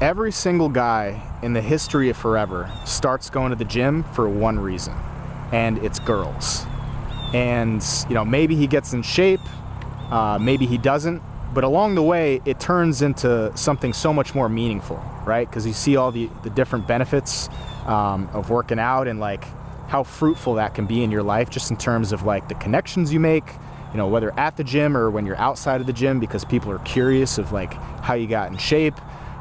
Every single guy in the history of forever starts going to the gym for one reason, and it's girls. And, you know, maybe he gets in shape, maybe he doesn't, but along the way, it turns into something so much more meaningful, right? Because you see all the different benefits of working out and like how fruitful that can be in your life, just in terms of like the connections you make, you know, whether at the gym or when you're outside of the gym, because people are curious of like how you got in shape,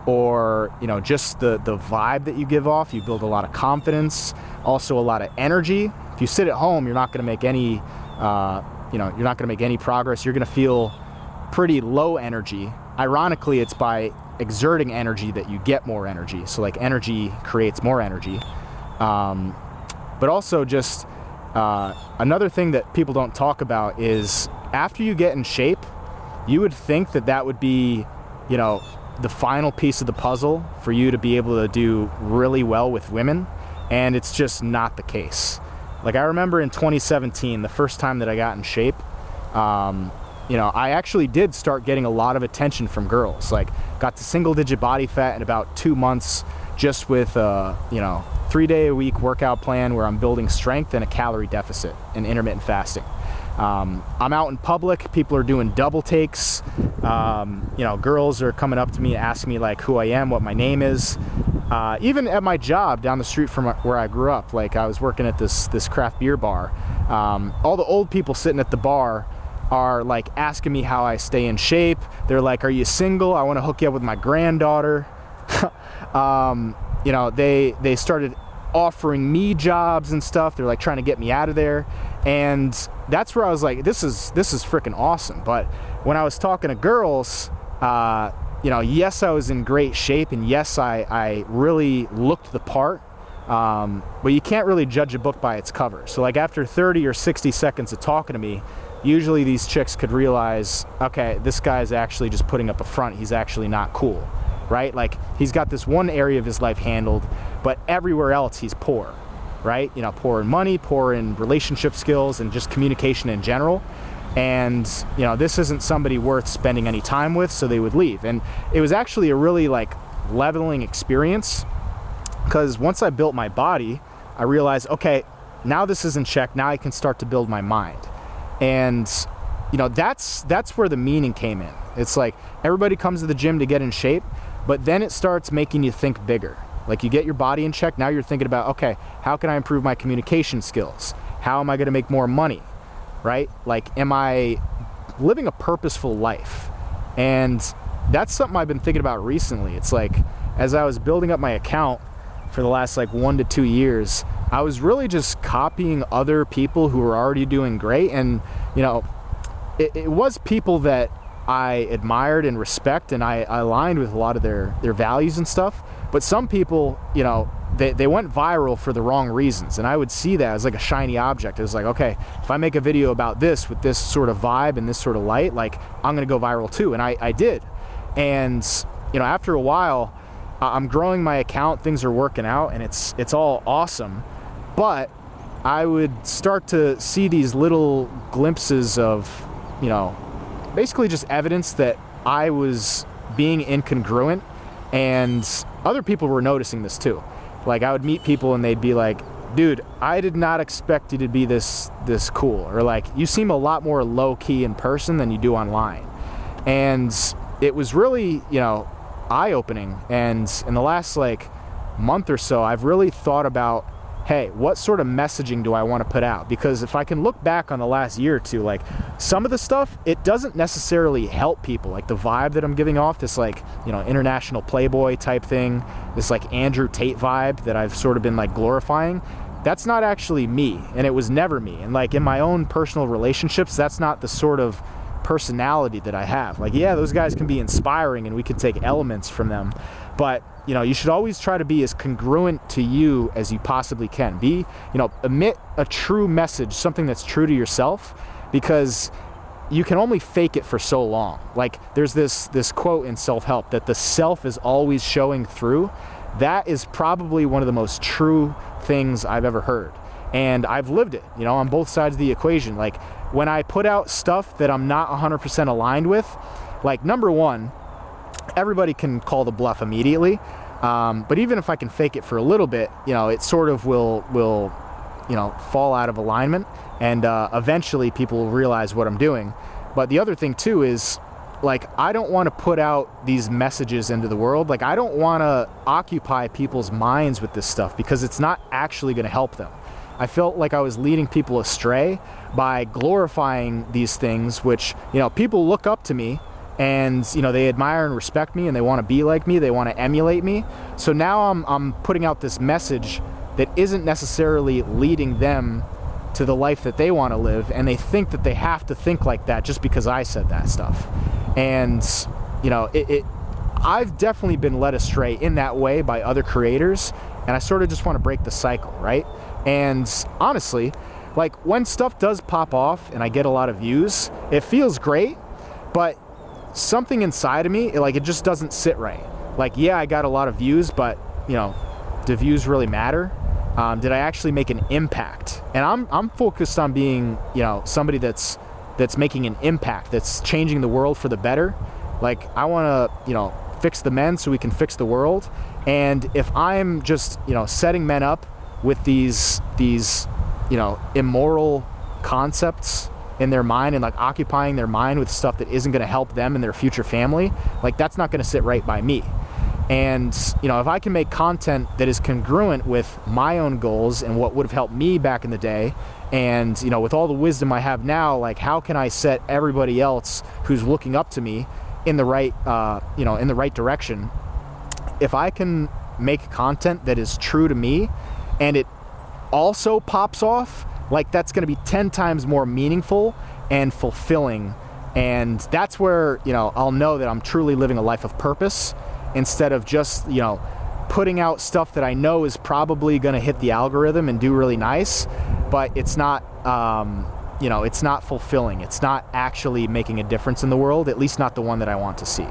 or, you know, just the vibe that you give off. You build a lot of confidence, also a lot of energy. If you sit at home, you're not going to make any, you're not going to make any progress. You're going to feel pretty low energy. Ironically, it's by exerting energy that you get more energy. So like energy creates more energy. But also just another thing that people don't talk about is after you get in shape, you would think that that would be, you know, the final piece of the puzzle for you to be able to do really well with women. And it's just not the case. Like I remember in 2017, the first time that I got in shape, you know, I actually did start getting a lot of attention from girls. Like got to single digit body fat in about 2 months, just with you know, 3-day-a-week workout plan where I'm building strength and a calorie deficit and intermittent fasting. I'm out in public, people are doing double takes. You know, girls are coming up to me and asking me like who I am, what my name is. Even at my job down the street from where I grew up, like I was working at this craft beer bar. All the old people sitting at the bar are like asking me how I stay in shape. They're like, "Are you single? I want to hook you up with my granddaughter." You know, they started offering me jobs and stuff. They're like trying to get me out of there. And that's where I was like, this is freaking awesome. But when I was talking to girls, you know, yes, I was in great shape, and yes, I really looked the part. But you can't really judge a book by its cover. So like after 30 or 60 seconds of talking to me, usually these chicks could realize, okay, this guy's actually just putting up a front. He's actually not cool, right? Like he's got this one area of his life handled, but everywhere else he's poor, right? You know, poor in money, poor in relationship skills, and just communication in general. And, you know, this isn't somebody worth spending any time with, so they would leave. And it was actually a really like leveling experience, because once I built my body, I realized, okay, now this is in check. Now I can start to build my mind. And, you know, that's where the meaning came in. It's like everybody comes to the gym to get in shape, but then it starts making you think bigger. Like you get your body in check. Now you're thinking about, okay, how can I improve my communication skills? How am I going to make more money? Right? Like, am I living a purposeful life? And that's something I've been thinking about recently. It's like, as I was building up my account for the last like 1 to 2 years, I was really just copying other people who were already doing great. And, you know, it was people that I admired and respect, and I aligned with a lot of their values and stuff. But some people, you know, they went viral for the wrong reasons. And I would see that as like a shiny object. It was like, okay, if I make a video about this with this sort of vibe and this sort of light, like I'm going to go viral too. And I did. And, you know, after a while, I'm growing my account, things are working out, and it's all awesome. But I would start to see these little glimpses of, you know, basically just evidence that I was being incongruent, and other people were noticing this too. Like I would meet people and they'd be like, "Dude, I did not expect you to be this cool," or like, "You seem a lot more low key in person than you do online." And it was really, you know, eye-opening. And in the last like month or so, I've really thought about, hey, what sort of messaging do I want to put out? Because if I can look back on the last year or two, like some of the stuff, it doesn't necessarily help people. Like the vibe that I'm giving off, this like, you know, international Playboy type thing, this like Andrew Tate vibe that I've sort of been like glorifying, that's not actually me, and it was never me. And like in my own personal relationships, that's not the sort of personality that I have. Like, yeah, those guys can be inspiring and we can take elements from them, but you know, you should always try to be as congruent to you as you possibly can. Be, you know, emit a true message, something that's true to yourself, because you can only fake it for so long. Like there's this quote in self-help that the self is always showing through. That is probably one of the most true things I've ever heard. And I've lived it, you know, on both sides of the equation. Like when I put out stuff that I'm not 100% aligned with, like number one, everybody can call the bluff immediately. But even if I can fake it for a little bit, it sort of will fall out of alignment, and eventually people will realize what I'm doing. But the other thing too is, like, I don't want to put out these messages into the world. Like, I don't want to occupy people's minds with this stuff, because it's not actually going to help them. I felt like I was leading people astray by glorifying these things, which, people look up to me, and they admire and respect me, and they want to be like me, they want to emulate me. So now I'm putting out this message that isn't necessarily leading them to the life that they want to live, and they think that they have to think like that just because I said that stuff. And I've definitely been led astray in that way by other creators, and I sort of just want to break the cycle, right? And honestly, like, when stuff does pop off and I get a lot of views, it feels great, but something inside of me, it just doesn't sit right. Like, yeah, I got a lot of views, but do views really matter? Did I actually make an impact? And I'm focused on being, somebody that's making an impact, that's changing the world for the better. Like, I want to, fix the men so we can fix the world. And if I'm just, setting men up with these immoral concepts in their mind, and like occupying their mind with stuff that isn't going to help them and their future family, like, that's not going to sit right by me. And if I can make content that is congruent with my own goals and what would have helped me back in the day, and with all the wisdom I have now, like, how can I set everybody else who's looking up to me in the right in the right direction? If I can make content that is true to me, and it also pops off, like, that's going to be 10 times more meaningful and fulfilling. And that's where I'll know that I'm truly living a life of purpose, instead of just putting out stuff that I know is probably going to hit the algorithm and do really nice, but it's not it's not fulfilling. It's not actually making a difference in the world, at least not the one that I want to see.